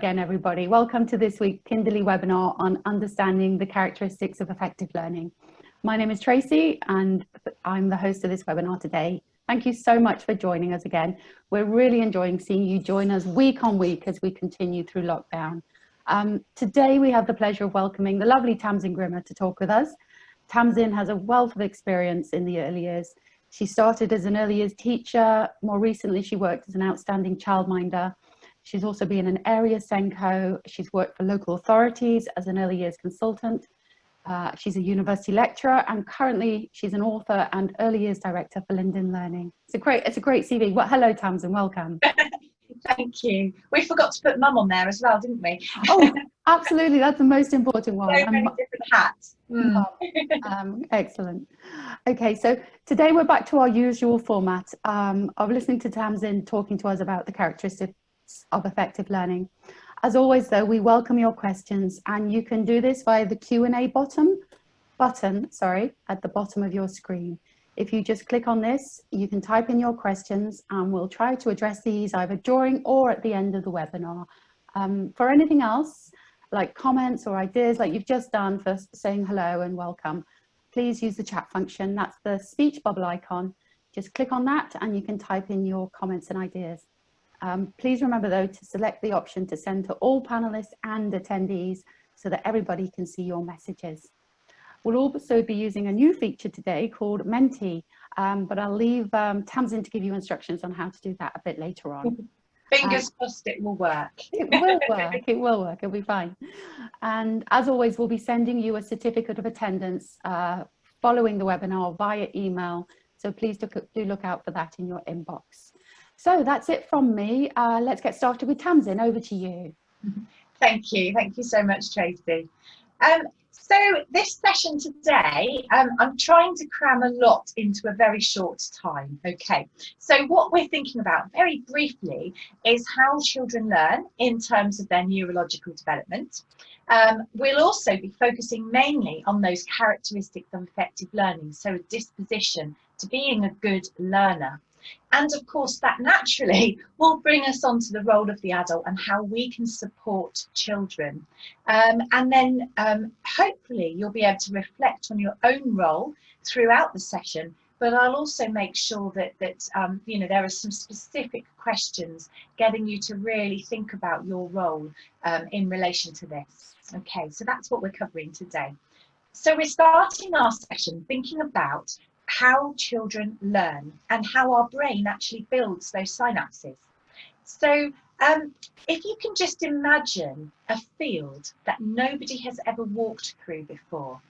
Again, everybody, welcome to this week's Kinderly webinar on understanding the characteristics of effective learning. My name is Tracy and I'm the host of this webinar today. Thank you so much for joining us again. We're really enjoying seeing you join us week on week as we continue through lockdown. Today we have the pleasure of welcoming the lovely Tamsin Grimmer to talk with us. Tamsin has a wealth of experience in the early years. She started as an early years teacher. More recently, she worked as an outstanding childminder. She's also been an area Senko. She's worked for local authorities as an early years consultant. She's a university lecturer, and currently she's an author and early years director for Linden Learning. It's a great CV. Well, hello, Tamsin, welcome. Thank you. We forgot to put mum on there as well, didn't we? Oh, absolutely. That's the most important one. So many different hats. Excellent. Okay, so today we're back to our usual format of listening to Tamsin talking to us about the characteristics of effective learning. As always, though, we welcome your questions, and you can do this via the Q&A button at the bottom of your screen. If you just click on this, you can type in your questions and we'll try to address these either during or at the end of the webinar. For anything else, like comments or ideas like you've just done for saying hello and welcome, please use the chat function. That's the speech bubble icon. Just click on that and you can type in your comments and ideas. Please remember, though, to select the option to send to all panelists and attendees so that everybody can see your messages. We'll also be using a new feature today called Menti, but I'll leave Tamsin to give you instructions on how to do that a bit later on. Fingers crossed it will work. It will work, it will work, it'll be fine. And as always, we'll be sending you a certificate of attendance following the webinar via email, so please do look out for that in your inbox. So that's it from me. Let's get started with Tamsin. Over to you. Thank you so much, Tracy. So this session today, I'm trying to cram a lot into a very short time. Okay, so what we're thinking about very briefly is how children learn in terms of their neurological development. We'll also be focusing mainly on those characteristics of effective learning, so a disposition to being a good learner. And of course, that naturally will bring us on to the role of the adult and how we can support children. And then hopefully you'll be able to reflect on your own role throughout the session. But I'll also make sure that you know, there are some specific questions getting you to really think about your role in relation to this. Okay, so that's what we're covering today. So we're starting our session thinking about how children learn and how our brain actually builds those synapses. So if you can just imagine a field that nobody has ever walked through before,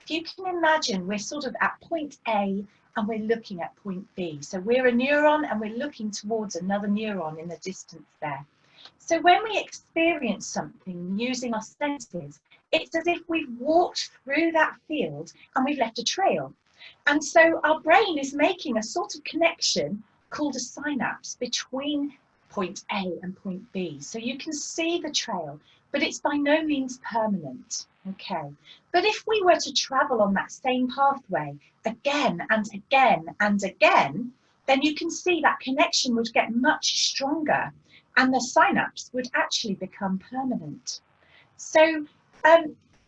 if you can imagine we're sort of at point A and we're looking at point B. So we're a neuron and we're looking towards another neuron in the distance there. So when we experience something using our senses, it's as if we've walked through that field and we've left a trail. And so our brain is making a sort of connection called a synapse between point A and point B. So you can see the trail, but it's by no means permanent. Okay. But if we were to travel on that same pathway again and again and again, then you can see that connection would get much stronger and the synapse would actually become permanent. So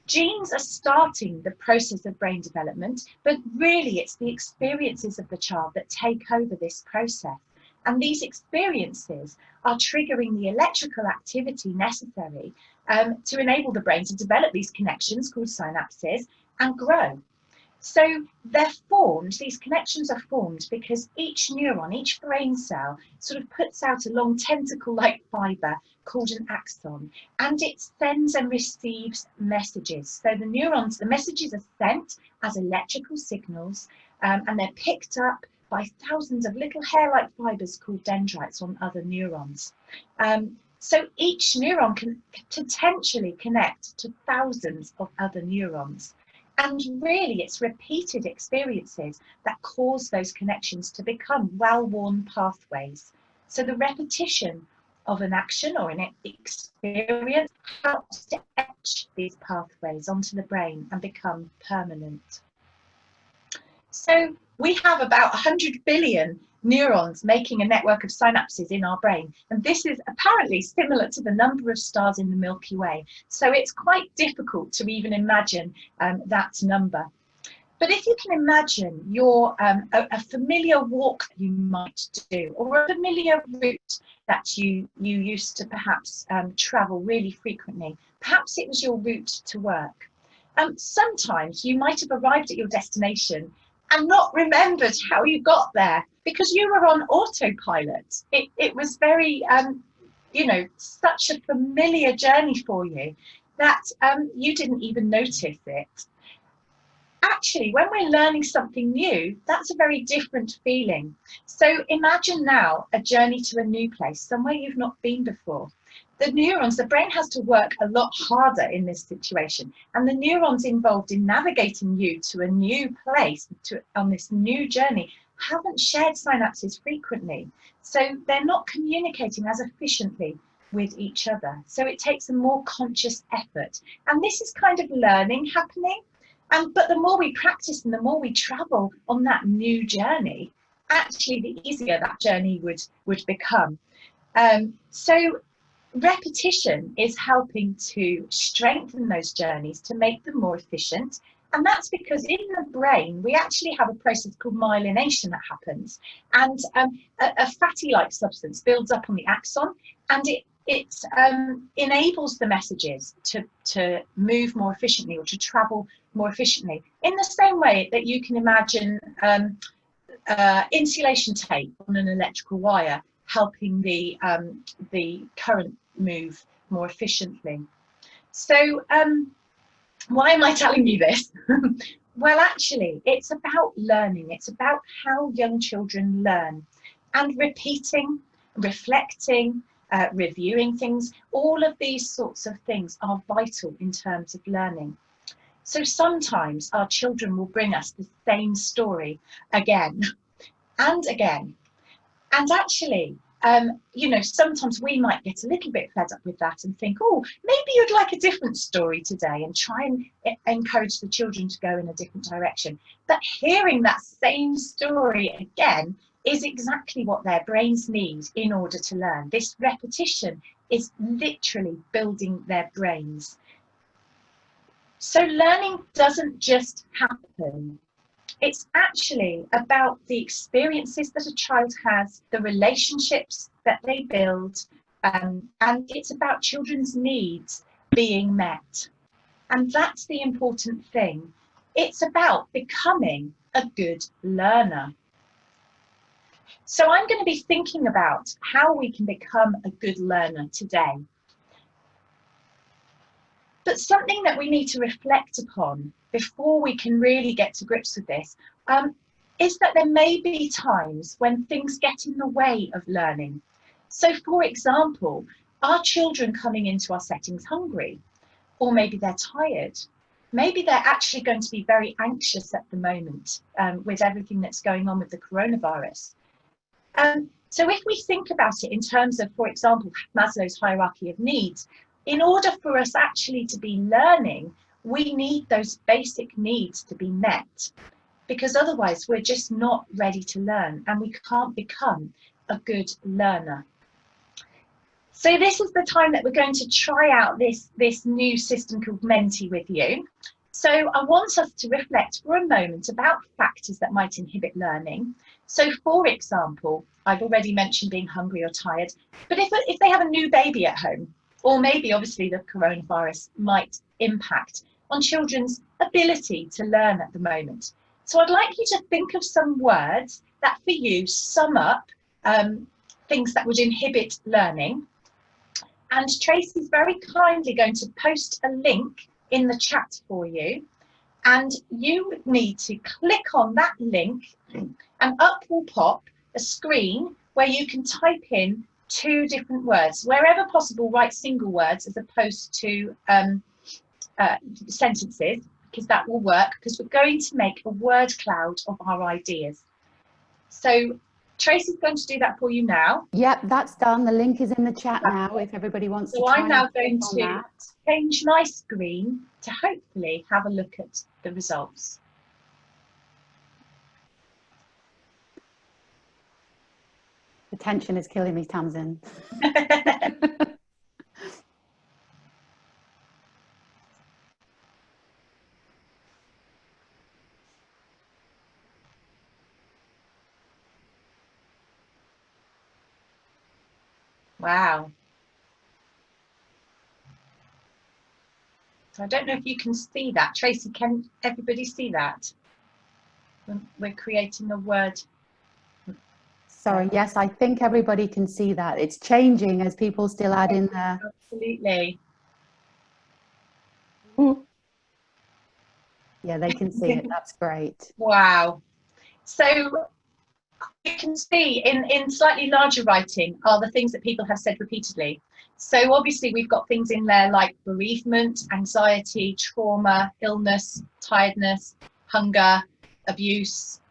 genes are starting the process of brain development, but really it's the experiences of the child that take over this process. And these experiences are triggering the electrical activity necessary to enable the brain to develop these connections called synapses and grow. So they're formed, these connections are formed because each neuron, each brain cell sort of puts out a long tentacle-like fibre called an axon, and it sends and receives messages. So the neurons, the messages are sent as electrical signals and they're picked up by thousands of little hair-like fibres called dendrites on other neurons. So each neuron can potentially connect to thousands of other neurons. And really, it's repeated experiences that cause those connections to become well-worn pathways. So the repetition of an action or an experience helps to etch these pathways onto the brain and become permanent. So we have about 100 billion neurons making a network of synapses in our brain. And this is apparently similar to the number of stars in the Milky Way. So it's quite difficult to even imagine that number. But if you can imagine a familiar walk that you might do, or a familiar route that you used to perhaps travel really frequently, perhaps it was your route to work. Sometimes you might have arrived at your destination and not remembered how you got there because you were on autopilot. It was very, you know, such a familiar journey for you that you didn't even notice it. Actually, when we're learning something new, that's a very different feeling. So imagine now a journey to a new place, somewhere you've not been before. The neurons, the brain has to work a lot harder in this situation. And the neurons involved in navigating you to a new place, on this new journey, haven't shared synapses frequently. So they're not communicating as efficiently with each other. So it takes a more conscious effort. And this is kind of learning happening. But the more we practice and the more we travel on that new journey, actually the easier that journey would become. So repetition is helping to strengthen those journeys, to make them more efficient. And that's because in the brain, we actually have a process called myelination that happens. And a fatty-like substance builds up on the axon, and it enables the messages to move more efficiently or to travel more efficiently, in the same way that you can imagine insulation tape on an electrical wire helping the current move more efficiently. So why am I telling you this? Well, actually, it's about learning. It's about how young children learn, and repeating, reflecting, reviewing things. All of these sorts of things are vital in terms of learning. So sometimes our children will bring us the same story again and again. And actually, you know, sometimes we might get a little bit fed up with that and think, oh, maybe you'd like a different story today, and try and encourage the children to go in a different direction. But hearing that same story again is exactly what their brains need in order to learn. This repetition is literally building their brains. So learning doesn't just happen. It's actually about the experiences that a child has, the relationships that they build, and it's about children's needs being met. And that's the important thing. It's about becoming a good learner. So I'm going to be thinking about how we can become a good learner today. But something that we need to reflect upon before we can really get to grips with this is that there may be times when things get in the way of learning. So, for example, are children coming into our settings hungry? Or maybe they're tired. Maybe they're actually going to be very anxious at the moment with everything that's going on with the coronavirus. So if we think about it in terms of, for example, Maslow's hierarchy of needs, in order for us actually to be learning, we need those basic needs to be met, because otherwise we're just not ready to learn and we can't become a good learner. So this is the time that we're going to try out this new system called Menti with you. So I want us to reflect for a moment about factors that might inhibit learning. So for example, I've already mentioned being hungry or tired, but if they have a new baby at home, or maybe obviously the coronavirus might impact on children's ability to learn at the moment. So I'd like you to think of some words that for you sum up things that would inhibit learning. And Tracy's very kindly going to post a link in the chat for you. And you need to click on that link and up will pop a screen where you can type in 2 different words. Wherever possible, write single words as opposed to sentences, because that will work, because we're going to make a word cloud of our ideas. So Tracy's going to do that for you now. Yep, that's done. The link is in the chat now if everybody wants to try. So I'm now going to change my screen to hopefully have a look at the results. The tension is killing me, Tamsin. Wow. So I don't know if you can see that. Tracy, can everybody see that? We're creating a word. Sorry, yes, I think everybody can see that. It's changing as people still add in there. Absolutely. Yeah, they can see it. That's great. Wow. So you can see in slightly larger writing are the things that people have said repeatedly. So obviously we've got things in there like bereavement, anxiety, trauma, illness, tiredness, hunger, abuse,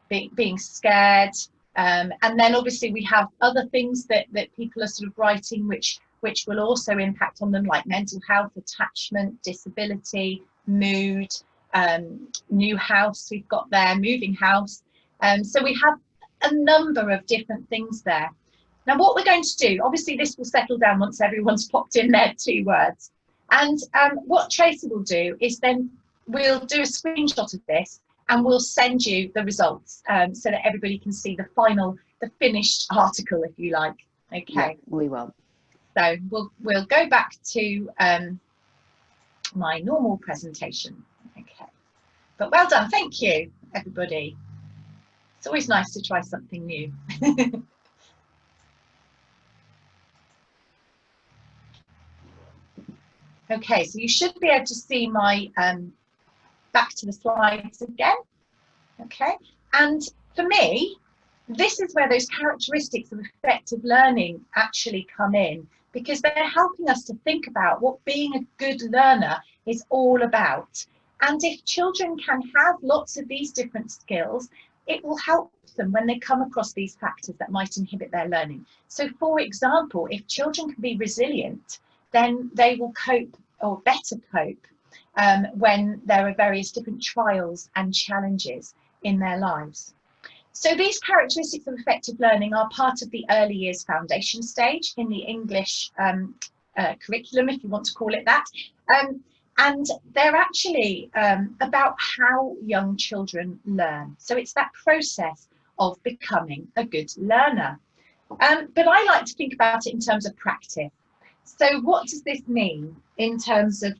being scared. And then obviously we have other things that people are sort of writing which will also impact on them, like mental health, attachment, disability, mood, new house we've got there, moving house. So we have a number of different things there. Now what we're going to do, obviously this will settle down once everyone's popped in their 2 words. And what Tracy will do is then we'll do a screenshot of this and we'll send you the results so that everybody can see the finished article, if you like. Okay. Yeah, we will. So we'll go back to my normal presentation. Okay. But well done. Thank you, everybody. It's always nice to try something new. Okay, so you should be able to see my back to the slides again. Okay, and for me, this is where those characteristics of effective learning actually come in, because they're helping us to think about what being a good learner is all about. And if children can have lots of these different skills, it will help them when they come across these factors that might inhibit their learning. So for example, if children can be resilient, then they will cope, or better cope, when there are various different trials and challenges in their lives. So these characteristics of effective learning are part of the early years foundation stage in the English curriculum, if you want to call it that. And they're actually about how young children learn. So it's that process of becoming a good learner. But I like to think about it in terms of practice. So what does this mean in terms of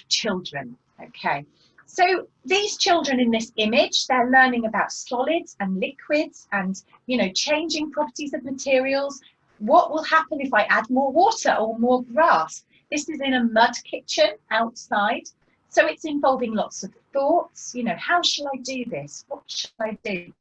children? Okay, so these children in this image, they're learning about solids and liquids and, you know, changing properties of materials. What will happen if I add more water or more grass? This is in a mud kitchen outside. So it's involving lots of thoughts, you know, how shall I do this? What shall I do?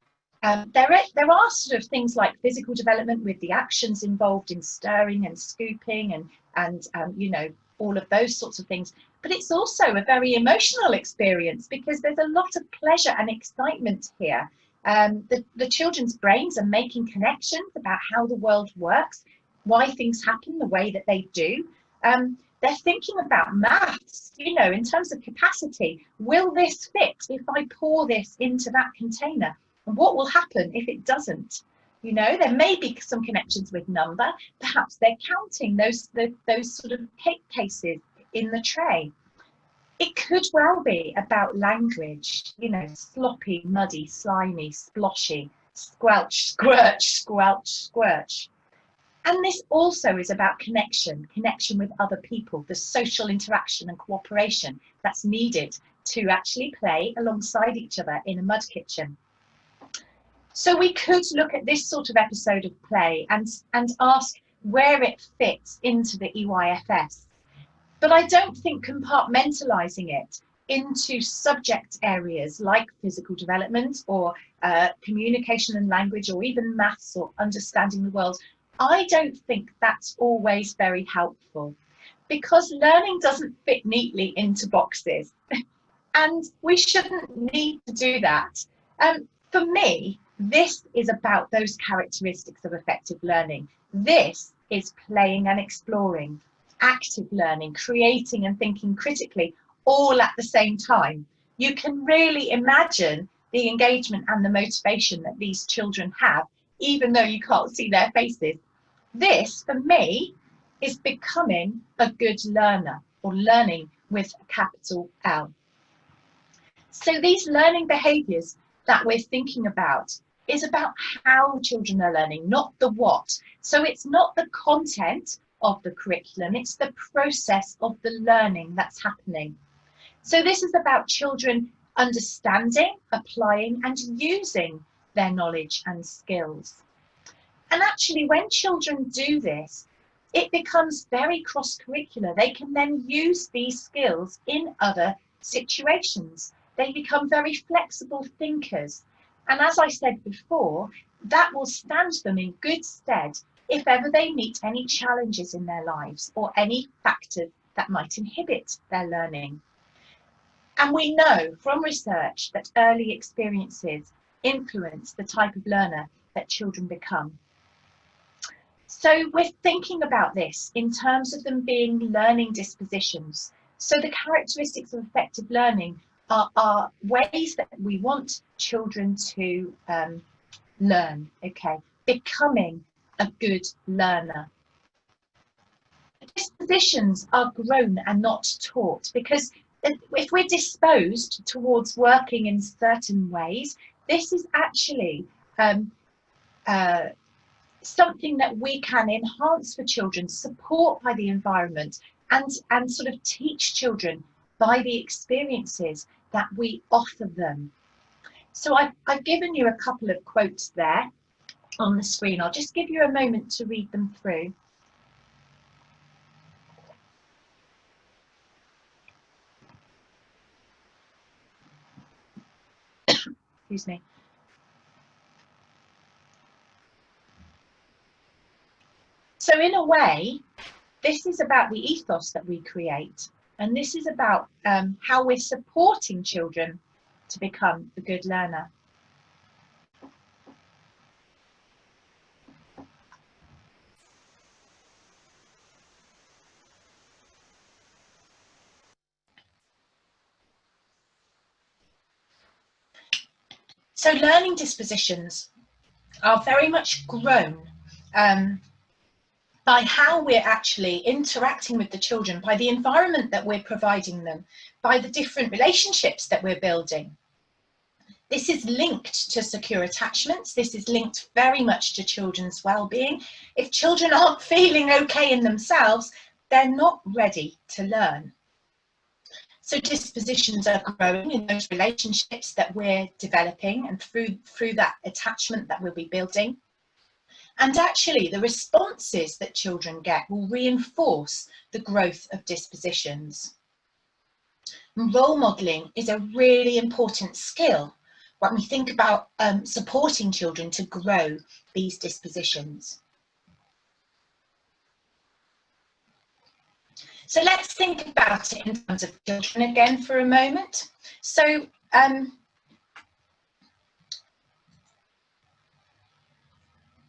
There are sort of things like physical development with the actions involved in stirring and scooping and you know, all of those sorts of things. But it's also a very emotional experience because there's a lot of pleasure and excitement here. The children's brains are making connections about how the world works, why things happen the way that they do. They're thinking about maths, you know, in terms of capacity. Will this fit if I pour this into that container? And what will happen if it doesn't? You know, there may be some connections with number. Perhaps they're counting those sort of cake cases in the tray. It could well be about language, you know, sloppy, muddy, slimy, sploshy, squelch, squirch, squelch, squirch. And this also is about connection with other people, the social interaction and cooperation that's needed to actually play alongside each other in a mud kitchen. So we could look at this sort of episode of play and ask where it fits into the EYFS. But I don't think compartmentalising it into subject areas like physical development or communication and language or even maths or understanding the world, I don't think that's always very helpful, because learning doesn't fit neatly into boxes and we shouldn't need to do that. For me, this is about those characteristics of effective learning. This is playing and exploring, active learning, creating and thinking critically, all at the same time. You can really imagine the engagement and the motivation that these children have even though you can't see their faces. This, for me, is becoming a good learner, or learning with a capital L. So these learning behaviours that we're thinking about is about how children are learning, not the what. So it's not the content of the curriculum, it's the process of the learning that's happening. So this is about children understanding, applying and using their knowledge and skills. And actually, when children do this, it becomes very cross-curricular. They can then use these skills in other situations. They become very flexible thinkers. And as I said before, that will stand them in good stead if ever they meet any challenges in their lives or any factors that might inhibit their learning. And we know from research that early experiences influence the type of learner that children become. So we're thinking about this in terms of them being learning dispositions. So the characteristics of effective learning are ways that we want children to learn, okay, becoming a good learner. Dispositions are grown and not taught, because if we're disposed towards working in certain ways, this is actually something that we can enhance for children, support by the environment, and sort of teach children by the experiences that we offer them. So I've given you a couple of quotes there on the screen. I'll just give you a moment to read them through. Excuse me. So in a way, this is about the ethos that we create, and this is about how we're supporting children to become a good learner. So learning dispositions are very much grown by how we're actually interacting with the children, by the environment that we're providing them, by the different relationships that we're building. This is linked to secure attachments. This is linked very much to children's well-being. If children aren't feeling okay in themselves, they're not ready to learn. So dispositions are growing in those relationships that we're developing and through that attachment that we'll be building. And actually, the responses that children get will reinforce the growth of dispositions. Role modelling is a really important skill when we think about supporting children to grow these dispositions. So let's think about it in terms of children again for a moment. So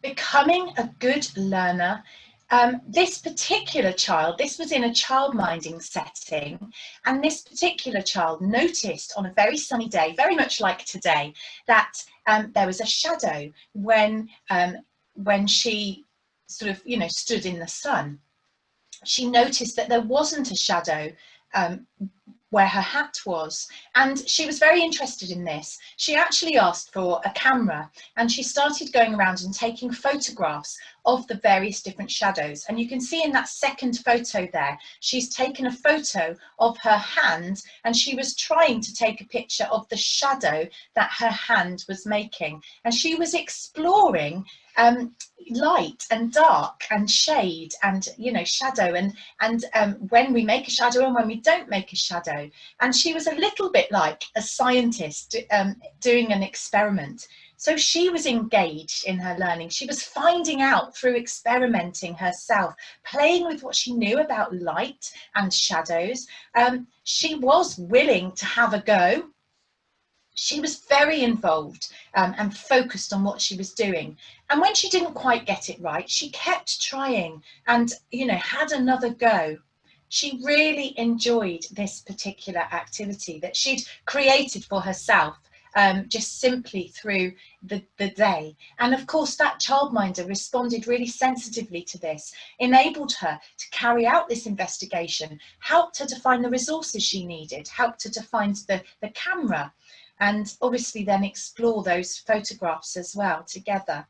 becoming a good learner, this particular child, this was in a childminding setting, and this particular child noticed on a very sunny day, very much like today, that there was a shadow when she sort of, stood in the sun. She noticed that there wasn't a shadow where her hat was, and she was very interested in this. She actually asked for a camera, and she started going around and taking photographs of the various different shadows. And you can see in that second photo there, she's taken a photo of her hand, and she was trying to take a picture of the shadow that her hand was making. And she was exploring light and dark and shade and shadow and when we make a shadow and when we don't make a shadow. And she was a little bit like a scientist doing an experiment. So she was engaged in her learning. She was finding out through experimenting herself, playing with what she knew about light and shadows. She was willing to have a go. She was very involved and focused on what she was doing. And when she didn't quite get it right, she kept trying and, had another go. She really enjoyed this particular activity that she'd created for herself just simply through the day. And of course that childminder responded really sensitively to this, enabled her to carry out this investigation, helped her to find the resources she needed, helped her to find the camera, and obviously then explore those photographs as well together.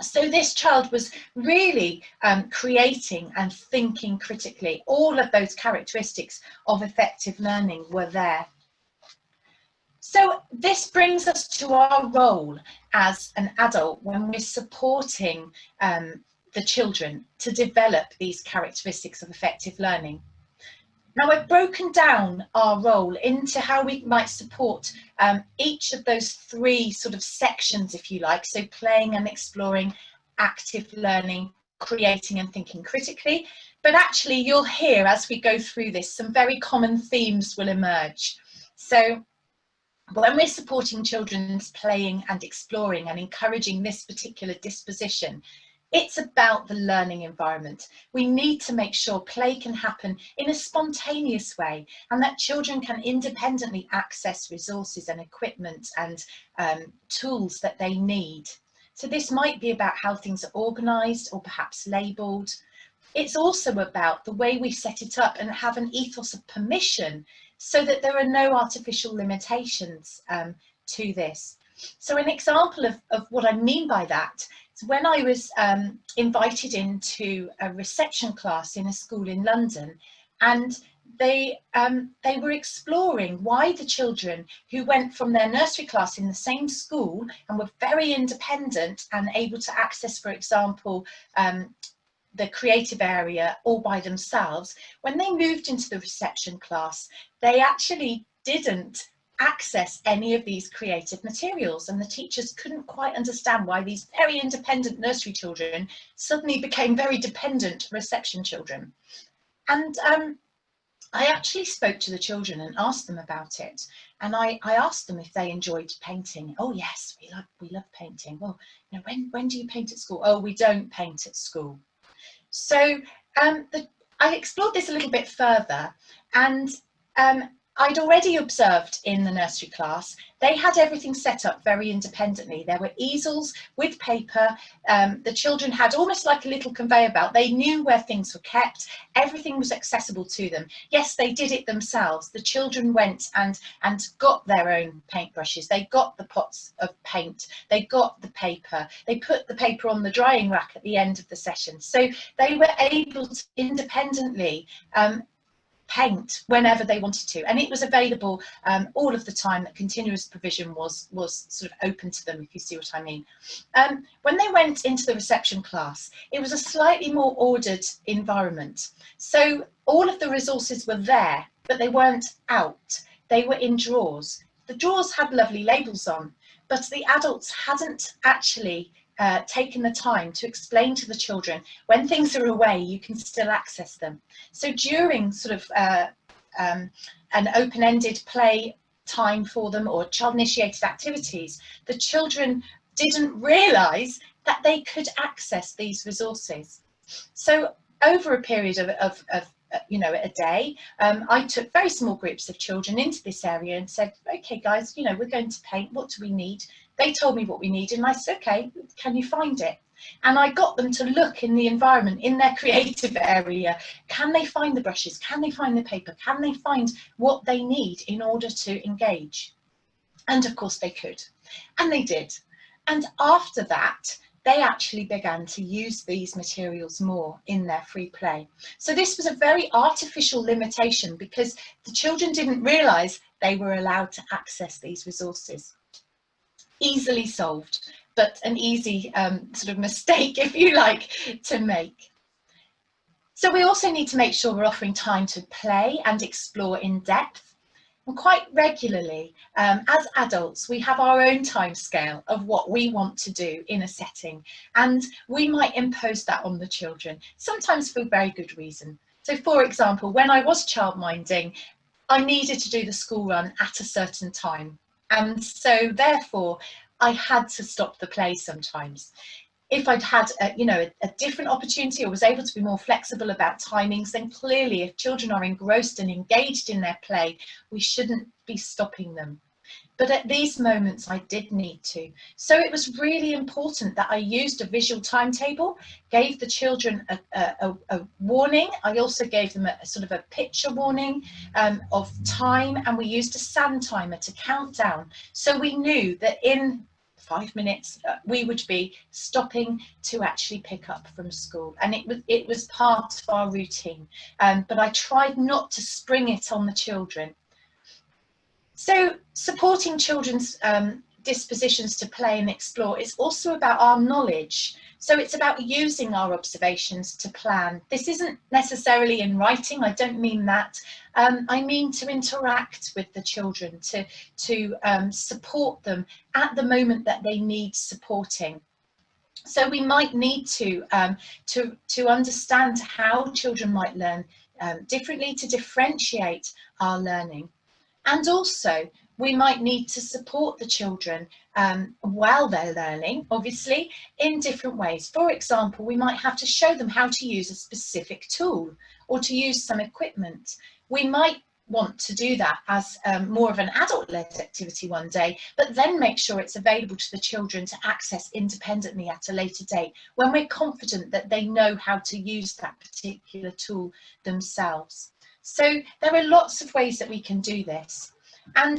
So this child was really creating and thinking critically. All of those characteristics of effective learning were there. So this brings us to our role as an adult when we're supporting the children to develop these characteristics of effective learning. Now, I've broken down our role into how we might support each of those three sort of sections, if you like. So playing and exploring, active learning, creating and thinking critically. But actually, you'll hear as we go through this, some very common themes will emerge. So when we're supporting children's playing and exploring and encouraging this particular disposition, it's about the learning environment. We need to make sure play can happen in a spontaneous way and that children can independently access resources and equipment and tools that they need. So this might be about how things are organised or perhaps labelled. It's also about the way we set it up and have an ethos of permission so that there are no artificial limitations to this. So an example of what I mean by that is when I was invited into a reception class in a school in London, and they were exploring why the children who went from their nursery class in the same school and were very independent and able to access, for example, the creative area all by themselves, when they moved into the reception class, they actually didn't access any of these creative materials, and the teachers couldn't quite understand why these very independent nursery children suddenly became very dependent reception children. And I actually spoke to the children and asked them about it, and I asked them if they enjoyed painting. Oh yes, we love painting. Well, you know, when do you paint at school? Oh, we don't paint at school. So I explored this a little bit further, and I'd already observed in the nursery class, they had everything set up very independently. There were easels with paper. The children had almost like a little conveyor belt. They knew where things were kept. Everything was accessible to them. Yes, they did it themselves. The children went and got their own paintbrushes. They got the pots of paint. They got the paper. They put the paper on the drying rack at the end of the session. So they were able to independently paint whenever they wanted to, and it was available all of the time. That continuous provision was sort of open to them, if you see what I mean. When they went into the reception class, it was a slightly more ordered environment. So all of the resources were there, but they weren't out. They were in drawers. The drawers had lovely labels on, but the adults hadn't actually taken the time to explain to the children, when things are away, you can still access them. So during sort of an open-ended play time for them or child-initiated activities, the children didn't realise that they could access these resources. So over a period of you know, a day, I took very small groups of children into this area and said, okay guys, you know, we're going to paint, what do we need? They told me what we needed, and I said, okay, can you find it? And I got them to look in the environment, in their creative area. Can they find the brushes? Can they find the paper? Can they find what they need in order to engage? And of course they could, and they did. And after that, they actually began to use these materials more in their free play. So this was a very artificial limitation because the children didn't realise they were allowed to access these resources. Easily solved, but an easy sort of mistake, if you like, to make. So we also need to make sure we're offering time to play and explore in depth. And quite regularly, as adults, we have our own time scale of what we want to do in a setting, and we might impose that on the children, sometimes for very good reason. So for example, when I was childminding, I needed to do the school run at a certain time. And so therefore, I had to stop the play sometimes. If I'd had a different opportunity or was able to be more flexible about timings, then clearly if children are engrossed and engaged in their play, we shouldn't be stopping them. but at these moments I did need to. So it was really important that I used a visual timetable, gave the children a warning. I also gave them a sort of a picture warning of time, and we used a sand timer to count down. So we knew that in 5 minutes we would be stopping to actually pick up from school, and it was part of our routine, but I tried not to spring it on the children. So supporting children's dispositions to play and explore is also about our knowledge. So it's about using our observations to plan. This isn't necessarily in writing, I don't mean that. I mean to interact with the children, to support them at the moment that they need supporting. So we might need to understand how children might learn differently, to differentiate our learning. And also, we might need to support the children while they're learning, obviously, in different ways. For example, we might have to show them how to use a specific tool or to use some equipment. We might want to do that as more of an adult-led activity one day, but then make sure it's available to the children to access independently at a later date, when we're confident that they know how to use that particular tool themselves. So there are lots of ways that we can do this. And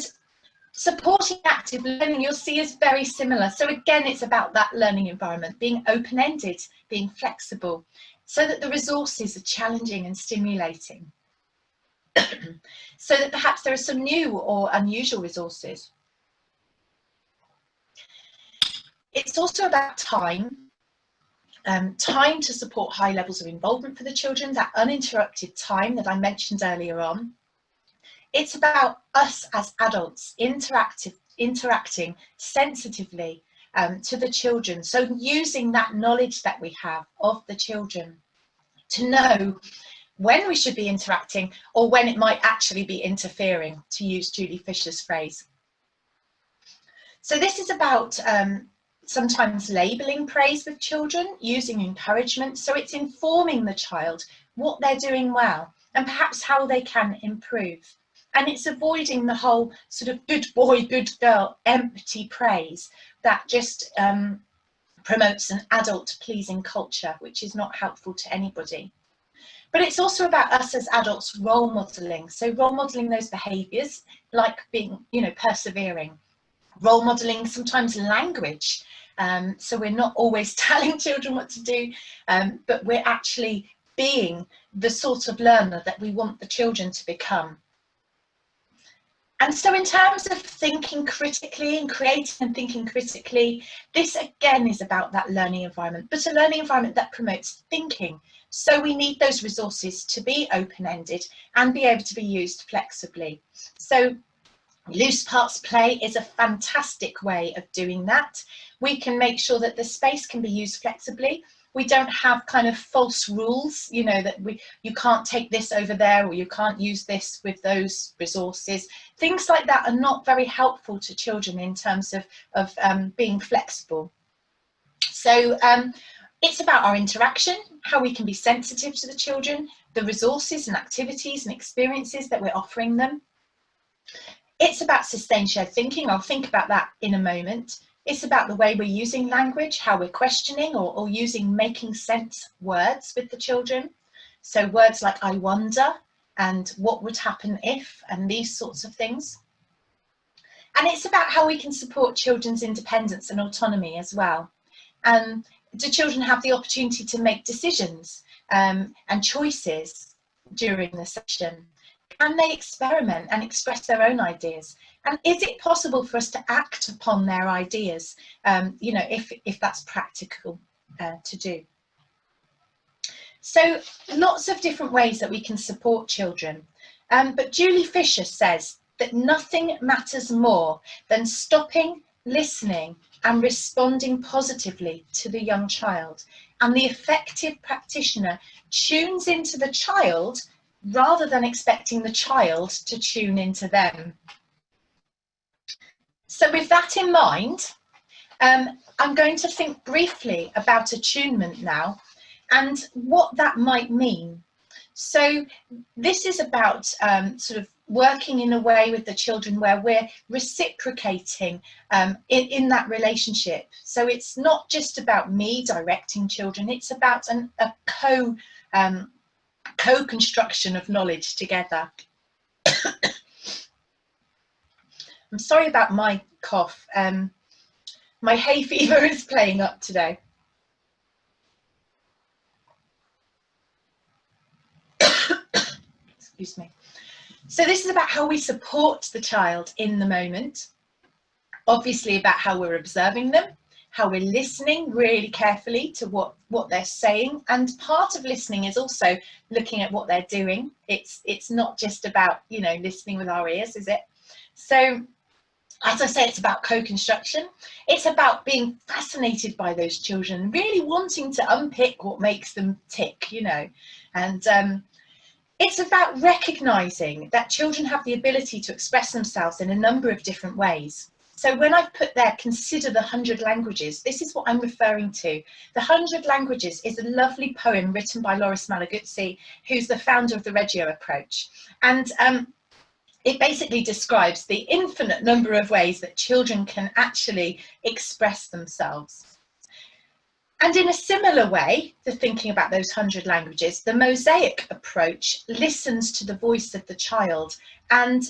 supporting active learning, you'll see, is very similar. So again, it's about that learning environment being open-ended, being flexible, so that the resources are challenging and stimulating. So that perhaps there are some new or unusual resources. It's also about time. Time to support high levels of involvement for the children, that uninterrupted time that I mentioned earlier on. It's about us as adults interacting sensitively to the children. So using that knowledge that we have of the children to know when we should be interacting or when it might actually be interfering, to use Julie Fisher's phrase. So this is about sometimes labelling praise with children, using encouragement. So it's informing the child what they're doing well and perhaps how they can improve. And it's avoiding the whole sort of good boy, good girl, empty praise that just promotes an adult pleasing culture, which is not helpful to anybody. But it's also about us as adults role modelling. So role modelling those behaviours, like being, persevering. Role modelling sometimes language. So we're not always telling children what to do, but we're actually being the sort of learner that we want the children to become. And so in terms of thinking critically and creating and thinking critically, this again is about that learning environment, but a learning environment that promotes thinking. So we need those resources to be open-ended and be able to be used flexibly. So loose parts play is a fantastic way of doing that. We can make sure that the space can be used flexibly. We don't have kind of false rules, that you can't take this over there, or you can't use this with those resources. Things like that are not very helpful to children in terms of being flexible. So it's about our interaction, how we can be sensitive to the children, the resources and activities and experiences that we're offering them. It's about sustained shared thinking. I'll think about that in a moment. It's about the way we're using language, how we're questioning or using making sense words with the children. So words like I wonder and what would happen if, and these sorts of things. And it's about how we can support children's independence and autonomy as well. Do children have the opportunity to make decisions and choices during the session? Can they experiment and express their own ideas? And is it possible for us to act upon their ideas, if that's practical to do? So lots of different ways that we can support children. But Julie Fisher says that nothing matters more than stopping, listening and responding positively to the young child. And the effective practitioner tunes into the child rather than expecting the child to tune into them. So with that in mind, I'm going to think briefly about attunement now and what that might mean. So this is about sort of working in a way with the children where we're reciprocating in that relationship. So it's not just about me directing children, it's about a co-construction of knowledge together. I'm sorry about my cough. My hay fever is playing up today. Excuse me. So this is about how we support the child in the moment, obviously about how we're observing them, how we're listening really carefully to what they're saying, and part of listening is also looking at what they're doing. It's not just about, you know, listening with our ears, is it? So as I say, it's about co-construction. It's about being fascinated by those children, really wanting to unpick what makes them tick, you know, and it's about recognising that children have the ability to express themselves in a number of different ways. So when I've put there, consider the 100 languages, this is what I'm referring to. The 100 languages is a lovely poem written by Loris Malaguzzi, who's the founder of the Reggio approach. And it basically describes the infinite number of ways that children can actually express themselves. And in a similar way to thinking about those 100 languages, the mosaic approach listens to the voice of the child, and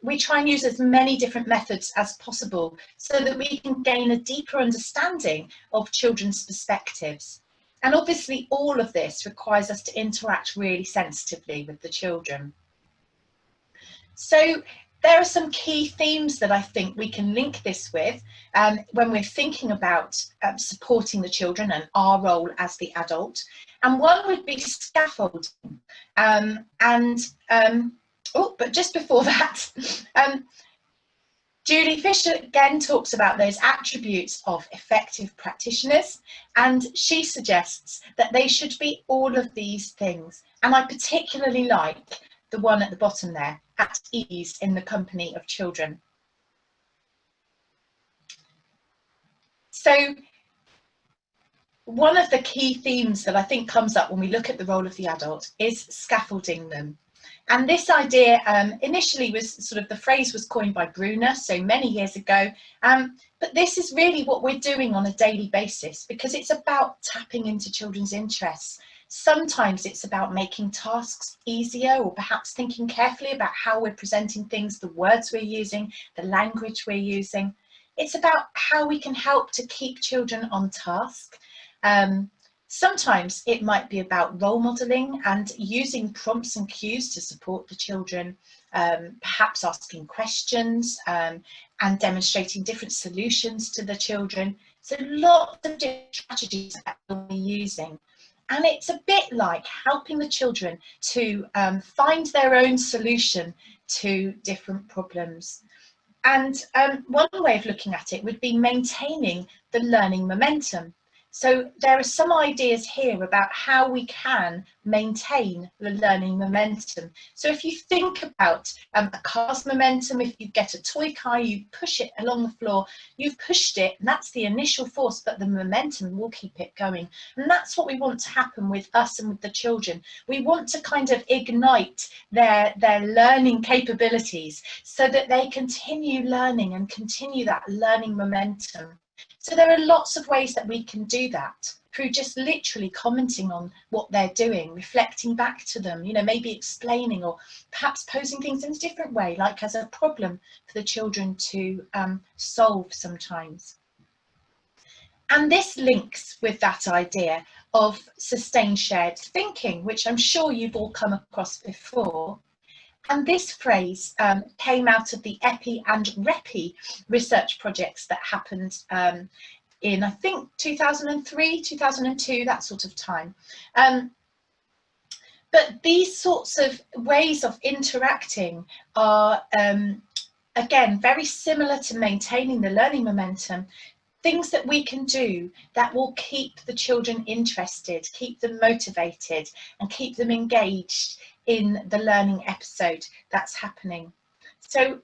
we try and use as many different methods as possible so that we can gain a deeper understanding of children's perspectives. And obviously all of this requires us to interact really sensitively with the children. So there are some key themes that I think we can link this with when we're thinking about supporting the children and our role as the adult. And one would be scaffolding. But just before that, Julie Fisher again talks about those attributes of effective practitioners, and she suggests that they should be all of these things. And I particularly like the one at the bottom there, at ease in the company of children. So one of the key themes that I think comes up when we look at the role of the adult is scaffolding them. And this idea initially was sort of, the phrase was coined by Brunner so many years ago, but this is really what we're doing on a daily basis, because it's about tapping into children's interests. Sometimes it's about making tasks easier, or perhaps thinking carefully about how we're presenting things, the words we're using, the language we're using. It's about how we can help to keep children on task. Sometimes it might be about role modelling and using prompts and cues to support the children, perhaps asking questions and demonstrating different solutions to the children. So lots of different strategies that we'll be using. And it's a bit like helping the children to find their own solution to different problems. And one way of looking at it would be maintaining the learning momentum. So there are some ideas here about how we can maintain the learning momentum. So if you think about a car's momentum, if you get a toy car, you push it along the floor, you've pushed it, and that's the initial force, but the momentum will keep it going. And that's what we want to happen with us and with the children. We want to kind of ignite their learning capabilities so that they continue learning and continue that learning momentum. So there are lots of ways that we can do that through just literally commenting on what they're doing, reflecting back to them, you know, maybe explaining, or perhaps posing things in a different way, like as a problem for the children to solve sometimes. And this links with that idea of sustained shared thinking, which I'm sure you've all come across before. And this phrase came out of the EPI and REPI research projects that happened in, I think, 2003, 2002, that sort of time. But these sorts of ways of interacting are, again, very similar to maintaining the learning momentum. Things that we can do that will keep the children interested, keep them motivated, and keep them engaged in the learning episode that's happening. So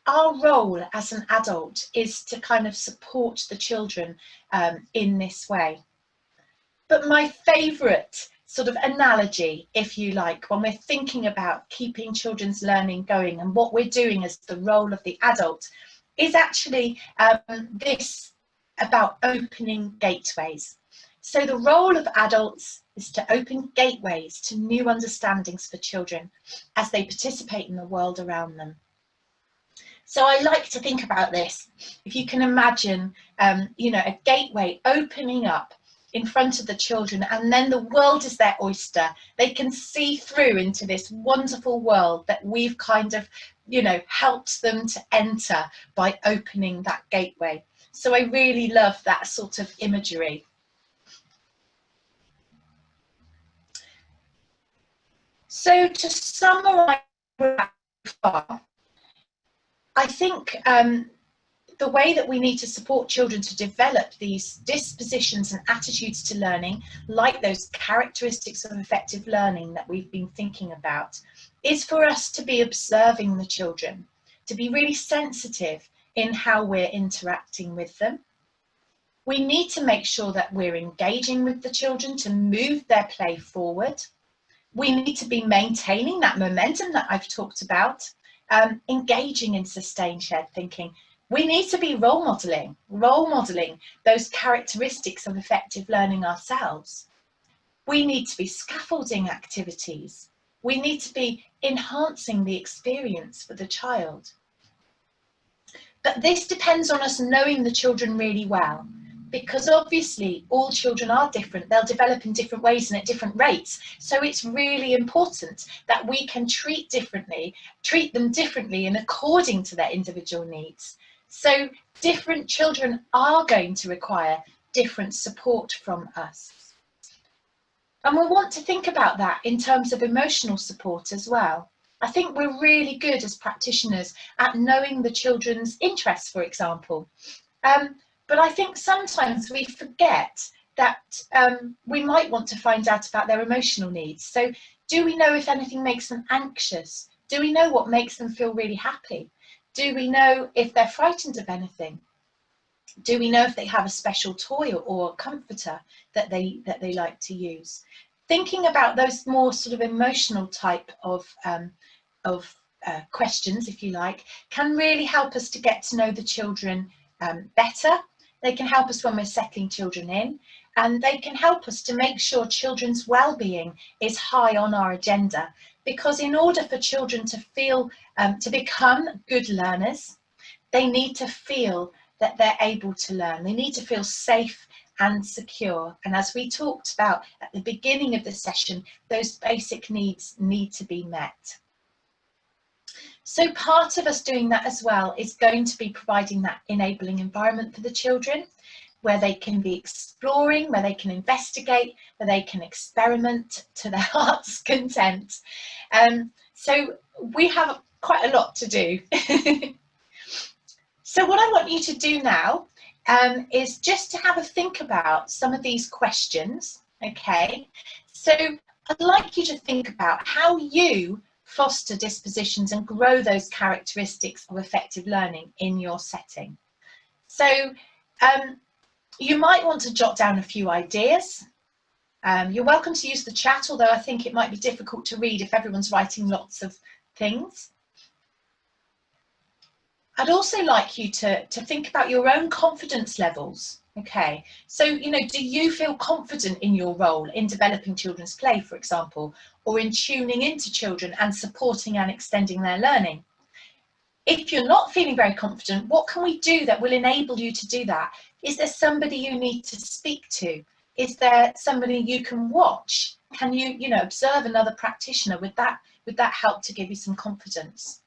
our role as an adult is to kind of support the children in this way. But my favourite sort of analogy, if you like, when we're thinking about keeping children's learning going and what we're doing as the role of the adult, is actually this about opening gateways. So the role of adults is to open gateways to new understandings for children as they participate in the world around them. So I like to think about this. If you can imagine, you know, a gateway opening up in front of the children, and then the world is their oyster. They can see through into this wonderful world that we've kind of, you know, helped them to enter by opening that gateway. So I really love that sort of imagery. So to summarise far, I think the way that we need to support children to develop these dispositions and attitudes to learning, like those characteristics of effective learning that we've been thinking about, is for us to be observing the children, to be really sensitive in how we're interacting with them. We need to make sure that we're engaging with the children to move their play forward. We need to be maintaining that momentum that I've talked about, engaging in sustained shared thinking. We need to be role modelling those characteristics of effective learning ourselves. We need to be scaffolding activities. We need to be enhancing the experience for the child. But this depends on us knowing the children really well, because obviously all children are different. They'll develop in different ways and at different rates. So it's really important that we can treat them differently and according to their individual needs. So different children are going to require different support from us. And we want to think about that in terms of emotional support as well. I think we're really good as practitioners at knowing the children's interests, for example. But I think sometimes we forget that we might want to find out about their emotional needs. So do we know if anything makes them anxious? Do we know what makes them feel really happy? Do we know if they're frightened of anything? Do we know if they have a special toy or comforter that they like to use? Thinking about those more sort of emotional type of questions, if you like, can really help us to get to know the children better. They can help us when we're settling children in, and they can help us to make sure children's well-being is high on our agenda. Because in order for children to feel, to become good learners, they need to feel that they're able to learn. They need to feel safe and secure. And as we talked about at the beginning of the session, those basic needs need to be met. So part of us doing that as well is going to be providing that enabling environment for the children, where they can be exploring, where they can investigate, where they can experiment to their heart's content. So we have quite a lot to do. So what I want you to do now is just to have a think about some of these questions, okay? So I'd like you to think about how you foster dispositions and grow those characteristics of effective learning in your setting. So you might want to jot down a few ideas. You're welcome to use the chat, although I think it might be difficult to read if everyone's writing lots of things. I'd also like you to think about your own confidence levels. Okay, so, you know, do you feel confident in your role in developing children's play, for example, or in tuning into children and supporting and extending their learning? If you're not feeling very confident, what can we do that will enable you to do that? Is there somebody you need to speak to? Is there somebody you can watch? Can you know, observe another practitioner? Would that help to give you some confidence?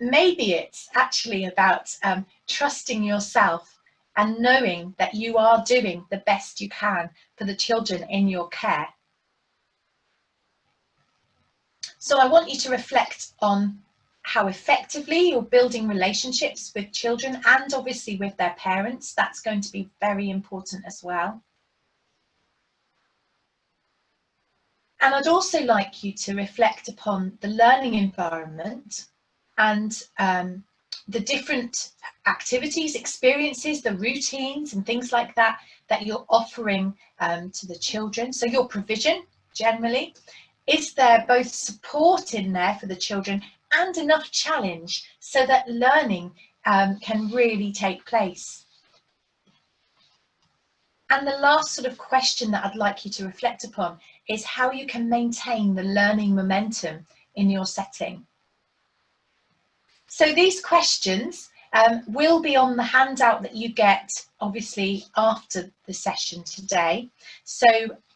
Maybe it's actually about trusting yourself and knowing that you are doing the best you can for the children in your care. So I want you to reflect on how effectively you're building relationships with children and obviously with their parents. That's going to be very important as well. And I'd also like you to reflect upon the learning environment and the different activities, experiences, the routines and things like that that you're offering to the children. So your provision generally, is there both support in there for the children and enough challenge so that learning can really take place? And the last sort of question that I'd like you to reflect upon is how you can maintain the learning momentum in your setting. So these questions will be on the handout that you get, obviously, after the session today. So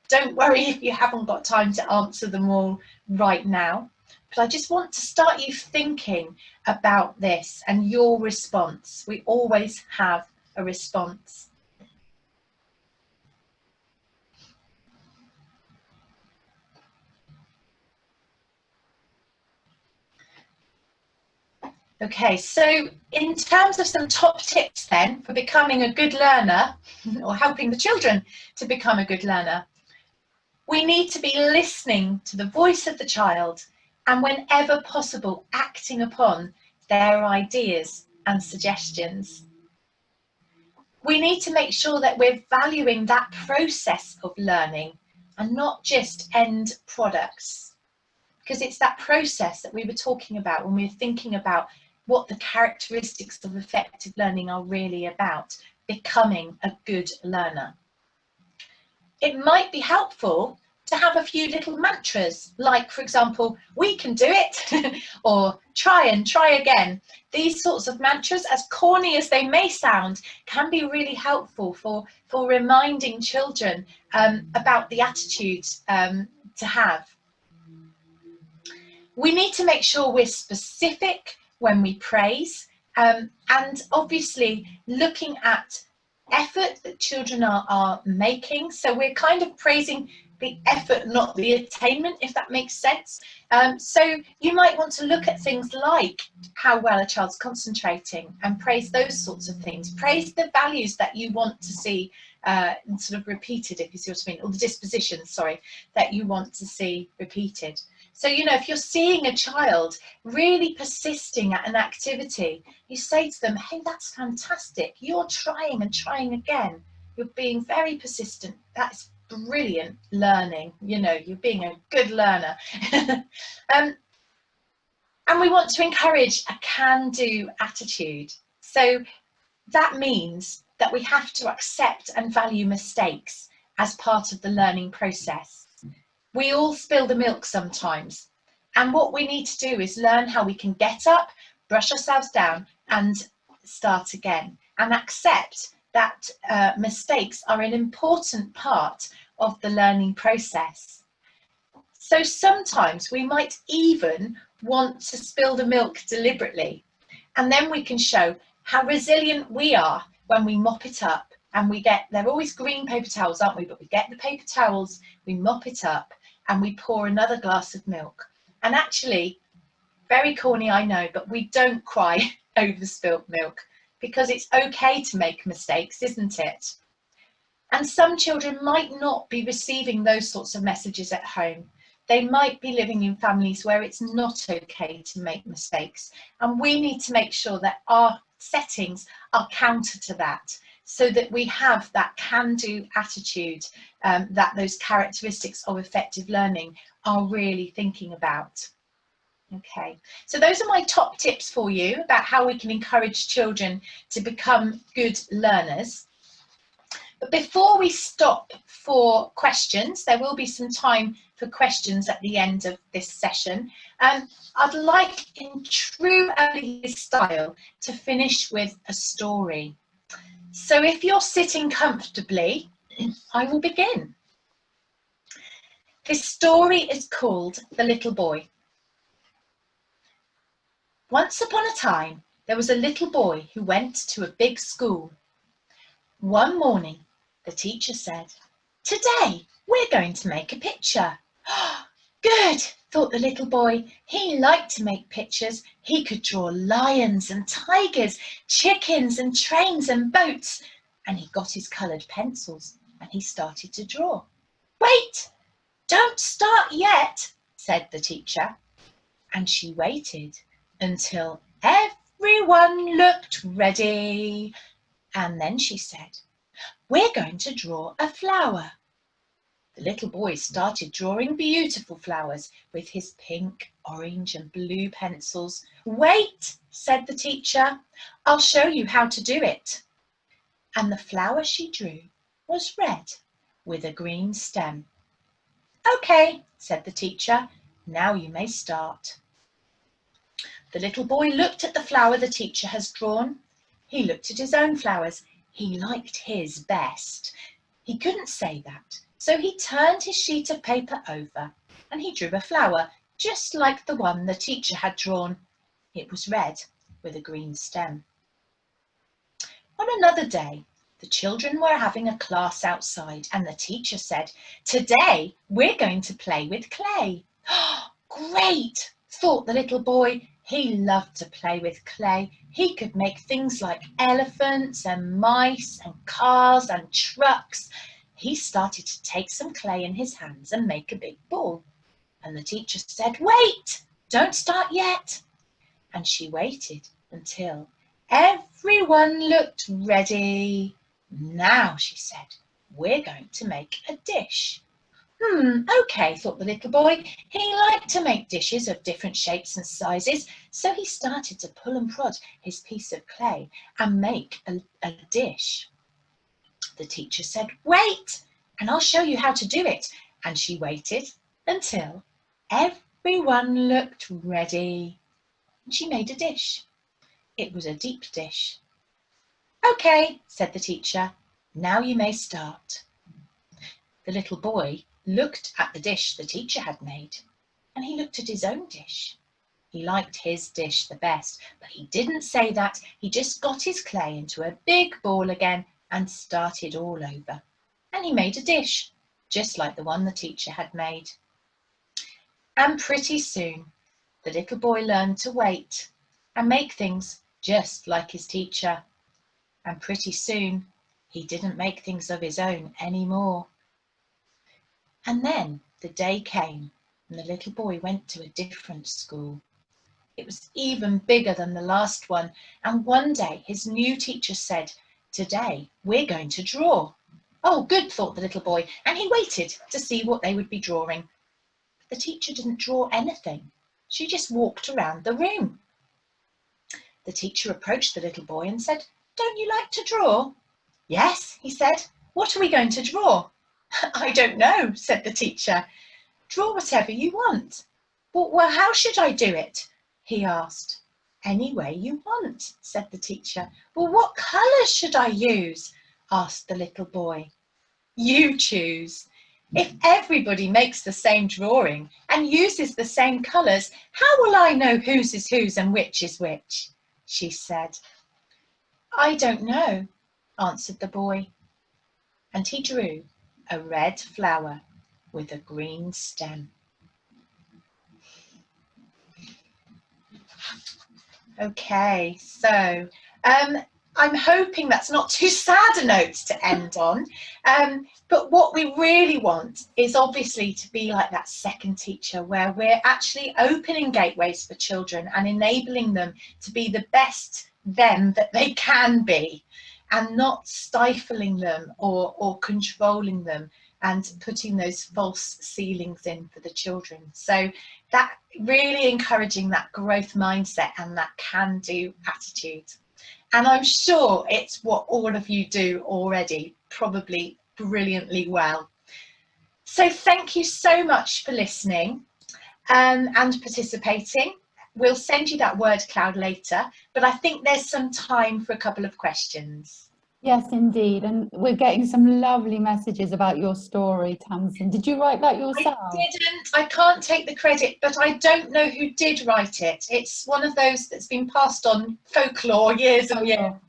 don't worry if you haven't got time to answer them all right now. But I just want to start you thinking about this and your response. We always have a response. Okay, so in terms of some top tips then for becoming a good learner, or helping the children to become a good learner, we need to be listening to the voice of the child and whenever possible acting upon their ideas and suggestions. We need to make sure that we're valuing that process of learning and not just end products, because it's that process that we were talking about when we were thinking about what the characteristics of effective learning are really about, becoming a good learner. It might be helpful to have a few little mantras, like, for example, we can do it, or try and try again. These sorts of mantras, as corny as they may sound, can be really helpful for reminding children about the attitudes to have. We need to make sure we're specific when we praise, and obviously looking at effort that children are making. So we're kind of praising the effort, not the attainment, if that makes sense. So you might want to look at things like how well a child's concentrating and praise those sorts of things. Praise the values that you want to see sort of repeated, if you see what I mean, or the dispositions, sorry, that you want to see repeated. So, you know, if you're seeing a child really persisting at an activity, you say to them, hey, that's fantastic. You're trying and trying again. You're being very persistent. That's brilliant learning. You know, you're being a good learner. And we want to encourage a can-do attitude. So that means that we have to accept and value mistakes as part of the learning process. We all spill the milk sometimes, and what we need to do is learn how we can get up, brush ourselves down and start again, and accept that mistakes are an important part of the learning process. So sometimes we might even want to spill the milk deliberately, and then we can show how resilient we are when we mop it up, and we get, they're always green paper towels, aren't we? But we get the paper towels, we mop it up, and we pour another glass of milk. And actually, very corny, I know, but we don't cry over spilt milk, because it's okay to make mistakes, isn't it? And some children might not be receiving those sorts of messages at home. They might be living in families where it's not okay to make mistakes. And we need to make sure that our settings are counter to that, so that we have that can-do attitude that those characteristics of effective learning are really thinking about. Okay, so those are my top tips for you about how we can encourage children to become good learners. But before we stop for questions, there will be some time for questions at the end of this session. I'd like, in true early years style, to finish with a story. So if you're sitting comfortably, I will begin. This story is called The Little Boy. Once upon a time, there was a little boy who went to a big school. One morning, the teacher said, "Today, we're going to make a picture." Good, thought the little boy. He liked to make pictures. He could draw lions and tigers, chickens and trains and boats. And he got his coloured pencils and he started to draw. "Wait, don't start yet," said the teacher. And she waited until everyone looked ready. And then she said, "We're going to draw a flower." The little boy started drawing beautiful flowers with his pink, orange and blue pencils. "Wait," said the teacher, "I'll show you how to do it." And the flower she drew was red with a green stem. "Okay," said the teacher, "now you may start." The little boy looked at the flower the teacher has drawn. He looked at his own flowers. He liked his best. He couldn't say that, so he turned his sheet of paper over and he drew a flower just like the one the teacher had drawn. It was red with a green stem. On another day, the children were having a class outside and the teacher said, "Today we're going to play with clay." "Great," thought the little boy. He loved to play with clay. He could make things like elephants and mice and cars and trucks. He started to take some clay in his hands and make a big ball. And the teacher said, "Wait, don't start yet." And she waited until everyone looked ready. "Now," she said, "we're going to make a dish." Okay, thought the little boy. He liked to make dishes of different shapes and sizes, so he started to pull and prod his piece of clay and make a dish. The teacher said, "Wait, and I'll show you how to do it." And she waited until everyone looked ready. And she made a dish. It was a deep dish. "Okay," said the teacher, "now you may start." The little boy looked at the dish the teacher had made, and he looked at his own dish. He liked his dish the best, but he didn't say that. He just got his clay into a big ball again and started all over. And he made a dish, just like the one the teacher had made. And pretty soon, the little boy learned to wait and make things just like his teacher. And pretty soon, he didn't make things of his own anymore. And then the day came and the little boy went to a different school. It was even bigger than the last one. And one day his new teacher said, "Today we're going to draw." "Oh, good," thought the little boy, and he waited to see what they would be drawing. But the teacher didn't draw anything. She just walked around the room. The teacher approached the little boy and said, "Don't you like to draw?" "Yes," he said. "What are we going to draw?" "I don't know," said the teacher. "Draw whatever you want." Well, how should I do it?" he asked. "Any way you want," said the teacher. "Well, what colours should I use?" asked the little boy. "You choose. If everybody makes the same drawing and uses the same colours, how will I know whose is whose and which is which?" she said. "I don't know," answered the boy. And he drew a red flower with a green stem. Okay, so I'm hoping that's not too sad a note to end on, but what we really want is obviously to be like that second teacher, where we're actually opening gateways for children and enabling them to be the best them that they can be, and not stifling them or controlling them and putting those false ceilings in for the children. So that really encouraging that growth mindset and that can-do attitude. And I'm sure it's what all of you do already, probably brilliantly well. So thank you so much for listening and participating. We'll send you that word cloud later, but I think there's some time for a couple of questions. Yes, indeed. And we're getting some lovely messages about your story, Tamsin. Did you write that yourself? I didn't. I can't take the credit, but I don't know who did write it. It's one of those that's been passed on folklore years and years ago.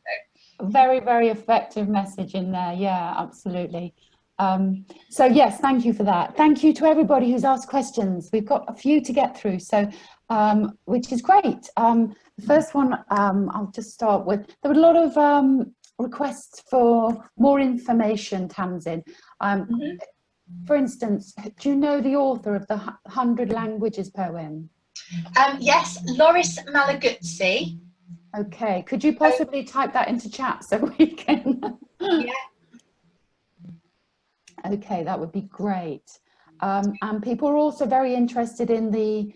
Very, very effective message in there. Yeah, absolutely. So yes, thank you for that. Thank you to everybody who's asked questions. We've got a few to get through, so which is great. The first one I'll just start with. There were a lot of requests for more information, Tamsin. For instance, do you know the author of the 100 Languages poem? Yes, Loris Malaguzzi. Okay, could you possibly type that into chat so we can? Yeah. Okay, that would be great. And people are also very interested in the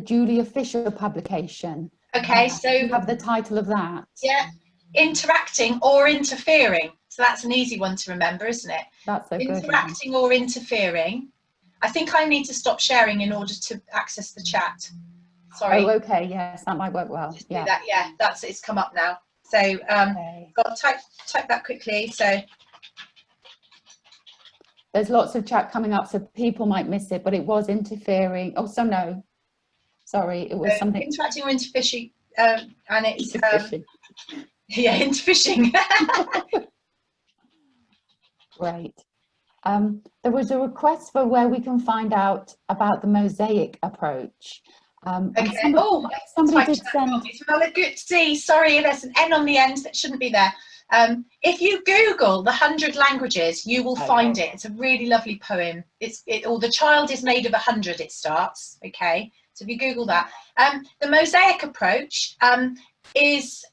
Julia Fisher publication. Okay, so you have the title of that. Yeah, interacting or interfering. So that's an easy one to remember, isn't it? That's so good. Interacting or interfering. I think I need to stop sharing in order to access the chat. Sorry. Oh, okay. Yes, that might work well. Just do that. Yeah, it's come up now. So okay. got to type that quickly. So there's lots of chat coming up, so people might miss it, but it was interfering. Oh, so no. Sorry, it was something. Interacting or interfishing, and it's interfishing. Yeah, interfishing. Great. There was a request for where we can find out about the mosaic approach. Okay. Somebody did send. It's Malaguzi. Sorry, there's an N on the end that shouldn't be there. If you Google the 100 languages, you will find it. It's a really lovely poem. Or the child is made of 100. It starts. Okay. So if you Google that, the mosaic approach is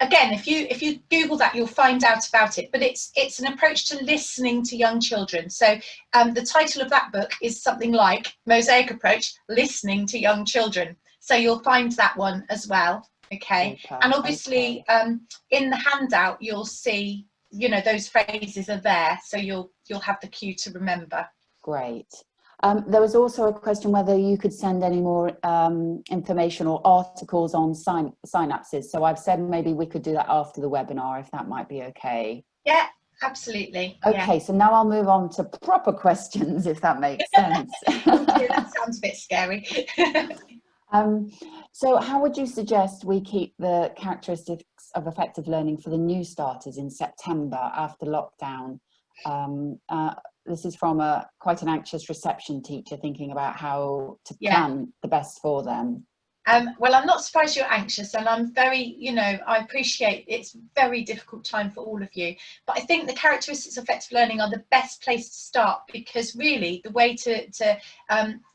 again, if you Google that, you'll find out about it. But it's an approach to listening to young children. So the title of that book is something like Mosaic Approach: Listening to Young Children. So you'll find that one as well. Okay. And obviously, in the handout, you'll see, those phrases are there, so you'll have the cue to remember. Great. There was also a question whether you could send any more information or articles on synapses. So I've said maybe we could do that after the webinar, if that might be okay. Yeah, absolutely. Okay, so now I'll move on to proper questions, if that makes sense. Okay, that sounds a bit scary. So how would you suggest we keep the characteristics of effective learning for the new starters in September after lockdown? This is from quite an anxious reception teacher thinking about how to plan the best for them. Well, I'm not surprised you're anxious, and I'm very, I appreciate it's a very difficult time for all of you. But I think the characteristics of effective learning are the best place to start, because really the way to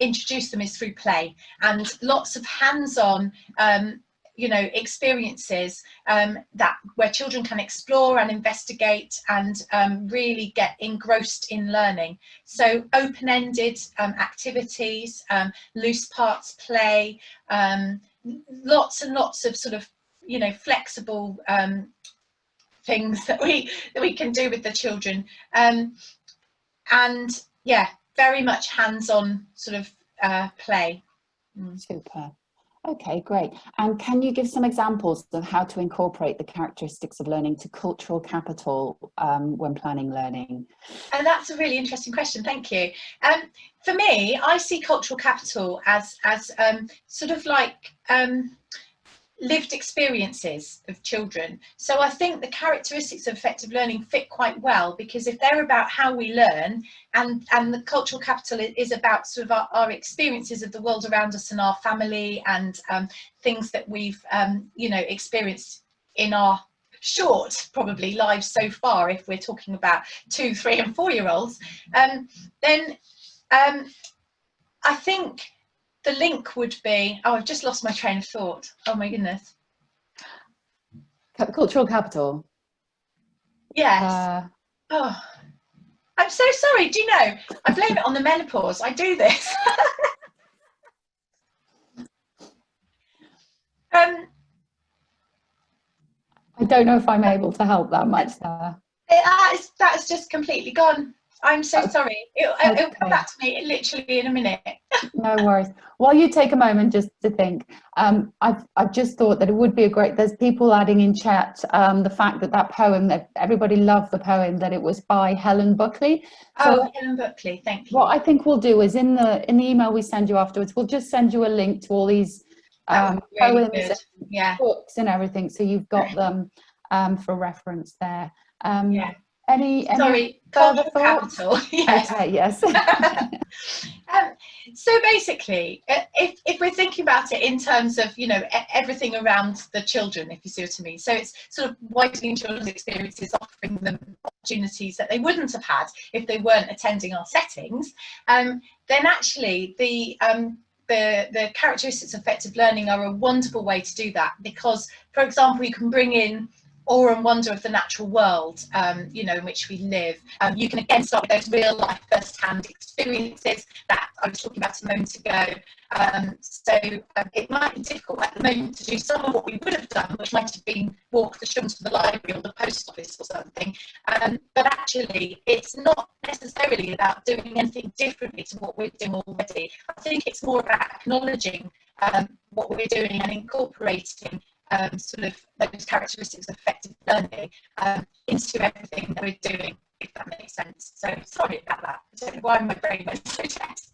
introduce them is through play and lots of hands-on experiences where children can explore and investigate and really get engrossed in learning. So open-ended activities, loose parts play, lots and lots of sort of flexible things that we can do with the children, and yeah, very much hands-on sort of play. Super. Okay, great. And can you give some examples of how to incorporate the characteristics of learning to cultural capital when planning learning? And that's a really interesting question. Thank you. For me, I see cultural capital as sort of like lived experiences of children. So I think the characteristics of effective learning fit quite well, because if they're about how we learn, and the cultural capital is about sort of our experiences of the world around us and our family and things that we've experienced in our short probably lives so far, if we're talking about 2, 3 and 4 year olds, then I think the link would be, I've just lost my train of thought. Oh my goodness. Cultural capital. Yes. Oh, I'm so sorry. Do you know, I blame it on the menopause. I do this. I don't know if I'm able to help that much there. That is just completely gone. I'm so sorry. It'll come back to me literally in a minute. No worries. While you take a moment just to think, I've just thought that it would be a great, there's people adding in chat the fact that poem, that everybody loved the poem, that it was by Helen Buckley. So, Helen Buckley, thank you. What I think we'll do is in the email we send you afterwards, we'll just send you a link to all these poems and books and everything, so you've got them for reference there. Any further thoughts? Capital, yes. Okay, yes. So basically, if we're thinking about it in terms of, everything around the children, if you see what I mean. So it's sort of widening children's experiences, offering them opportunities that they wouldn't have had if they weren't attending our settings. Then actually the the characteristics of effective learning are a wonderful way to do that, because, for example, you can bring in awe and wonder of the natural world, you know, in which we live. You can again start with those real life first-hand experiences that I was talking about a moment ago. It might be difficult at the moment to do some of what we would have done, which might have been walk the children to the library or the post office or something. But actually, it's not necessarily about doing anything differently to what we're doing already. I think it's more about acknowledging what we're doing and incorporating sort of those characteristics of effective learning into everything that we're doing, if that makes sense. So sorry about that. I don't know why my brain went so tense.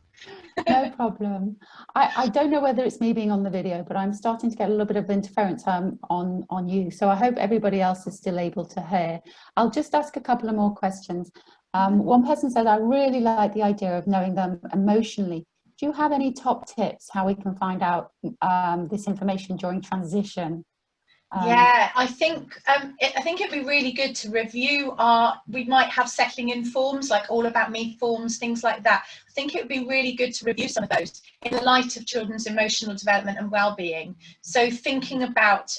No problem. I don't know whether it's me being on the video, but I'm starting to get a little bit of interference on you. So I hope everybody else is still able to hear. I'll just ask a couple of more questions. One person said, I really like the idea of knowing them emotionally. Do you have any top tips how we can find out this information during transition? Yeah, I think it'd be really good to review we might have settling in forms, like All About Me forms, things like that. I think it would be really good to review some of those in the light of children's emotional development and well-being. So thinking about,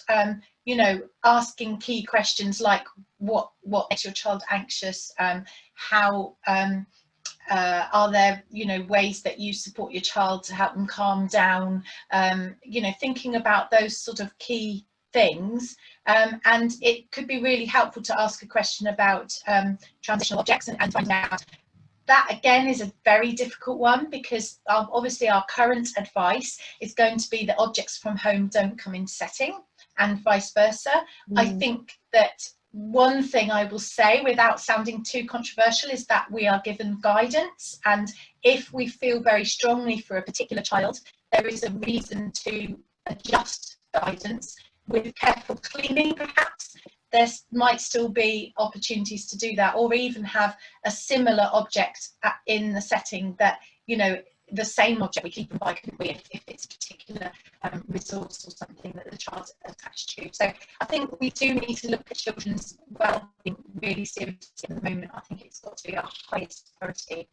you know, asking key questions like what makes your child anxious, how are there, you know, ways that you support your child to help them calm down, you know, thinking about those sort of key things. And it could be really helpful to ask a question about transitional objects and finding out. That again is a very difficult one, because obviously our current advice is going to be that objects from home don't come in setting, and vice versa. I think that one thing I will say, without sounding too controversial, is that we are given guidance, and if we feel very strongly for a particular child, there is a reason to adjust guidance. With careful cleaning, perhaps there might still be opportunities to do that, or even have a similar object in the setting that, you know, the same object we keep them by, couldn't we, if it's a particular resource or something that the child's attached to. So I think we do need to look at children's well-being really seriously at the moment. I think it's got to be our highest priority.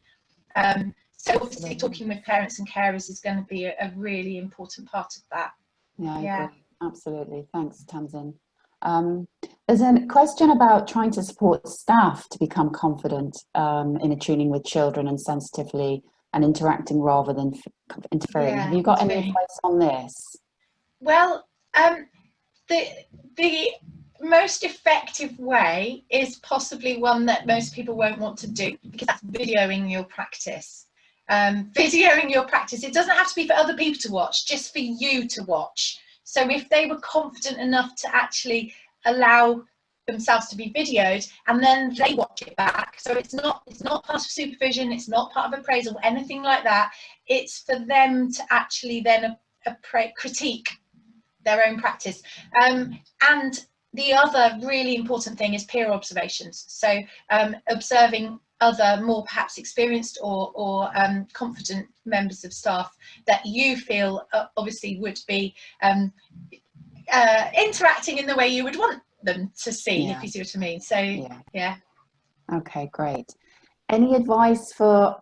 So obviously talking with parents and carers is going to be a really important part of that. Yeah, I agree. Absolutely. Thanks, Tamsin. There's a question about trying to support staff to become confident in attuning with children and sensitively and interacting rather than interfering. Have you got any advice on this? Well, the most effective way is possibly one that most people won't want to do, because that's videoing your practice. Videoing your practice. It doesn't have to be for other people to watch, just for you to watch. So if they were confident enough to actually allow themselves to be videoed, and then they watch it back, so it's not part of supervision, it's not part of appraisal, anything like that. It's for them to actually then critique their own practice. And the other really important thing is peer observations. So observing other more perhaps experienced or confident members of staff that you feel obviously would be interacting in the way you would want them to see, if you see what I mean. So yeah. Okay, great. Any advice for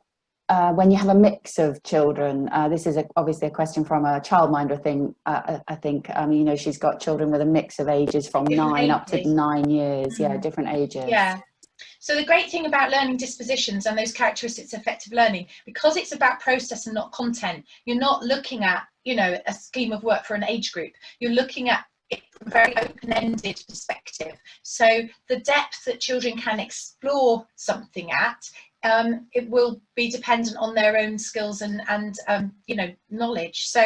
when you have a mix of children? This is obviously a question from a childminder thing. I think you know, she's got children with a mix of ages from different 9 up to 9 years. Different ages. So the great thing about learning dispositions and those characteristics of effective learning, because it's about process and not content, you're not looking at, you know, a scheme of work for an age group. You're looking at it from a very open-ended perspective. So the depth that children can explore something at, it will be dependent on their own skills and you know, knowledge. So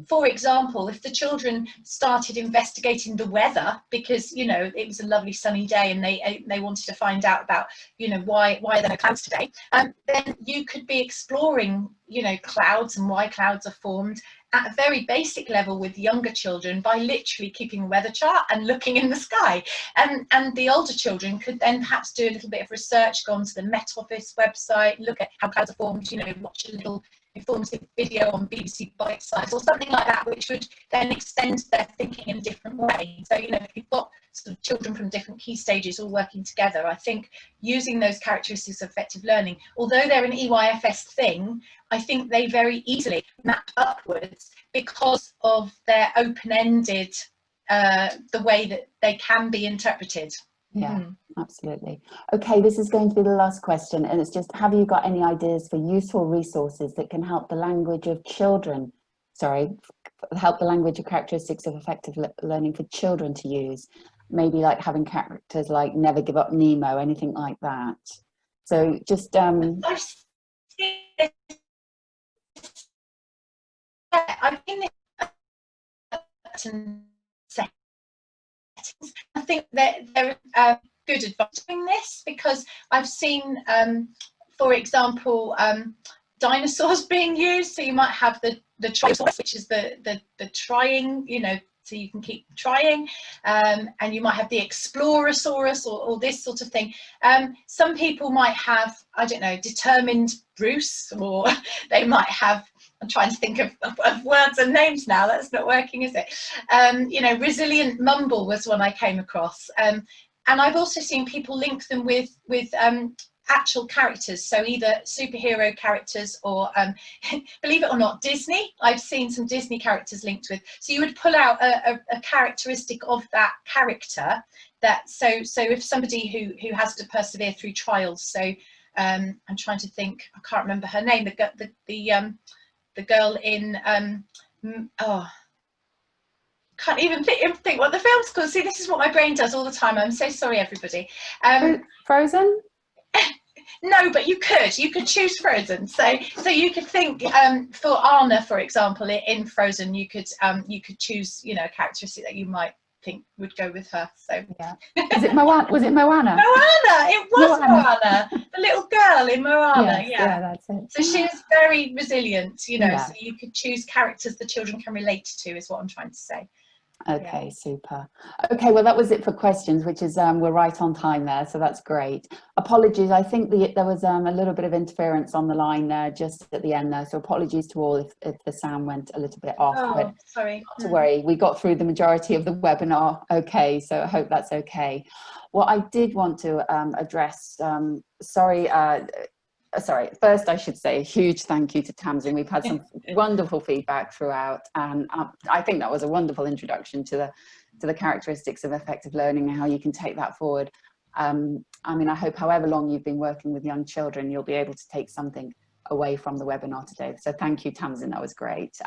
for example, if the children started investigating the weather because, you know, it was a lovely sunny day and they wanted to find out about, you know, why are there no clouds today, then you could be exploring, you know, clouds and why clouds are formed at a very basic level with younger children by literally keeping a weather chart and looking in the sky. And the older children could then perhaps do a little bit of research, go onto the Met Office website, look at how clouds are formed, you know, watch a little informative video on BBC Bite Size or something like that, which would then extend their thinking in a different way. So, you know, if you've got sort of children from different key stages all working together, I think using those characteristics of effective learning, although they're an EYFS thing, I think they very easily map upwards because of their open-ended, the way that they can be interpreted. Yeah, absolutely. Okay, this is going to be the last question, and it's just, have you got any ideas for useful resources that can help the language of children, help the language of characteristics of effective learning for children to use? Maybe like having characters like Never Give Up Nemo, anything like that. So just I've seen it. I think that there are good advice doing this, because I've seen, for example, dinosaurs being used. So you might have the Triosaurus, which is the trying, you know, so you can keep trying, and you might have the Explorosaurus or this sort of thing. Some people might have, I don't know, Determined Bruce, or they might have, I'm trying to think of words and names now, that's not working, is it? You know, Resilient Mumble was one I came across. And I've also seen people link them with actual characters, so either superhero characters or believe it or not, Disney. I've seen some Disney characters linked with, so you would pull out a characteristic of that character, that so if somebody who has to persevere through trials, so I'm trying to think, I can't remember her name, the girl in can't even think what the film's called. See, this is what my brain does all the time. I'm so sorry, everybody. Frozen? No, but you could choose Frozen. So you could think, for Anna, for example, in Frozen, you could choose, you know, a characteristic that you might think would go with her. So yeah. Was it Moana? Moana, it was Moana, the little girl in Moana. Yes, yeah, that's it. So she was very resilient, you know. Yeah. So you could choose characters the children can relate to, is what I'm trying to say. Okay, super. Okay, well, that was it for questions, which is we're right on time there, so that's great. Apologies, I think there was a little bit of interference on the line there just at the end there, so apologies to all if the sound went a little bit off. Oh, but sorry. Not to worry, we got through the majority of the webinar okay, so I hope that's okay. What I did want to address, sorry, first I should say a huge thank you to Tamsin. We've had some wonderful feedback throughout, and I think that was a wonderful introduction to the characteristics of effective learning and how you can take that forward. I mean, I hope however long you've been working with young children, you'll be able to take something away from the webinar today. So thank you, Tamsin, that was great.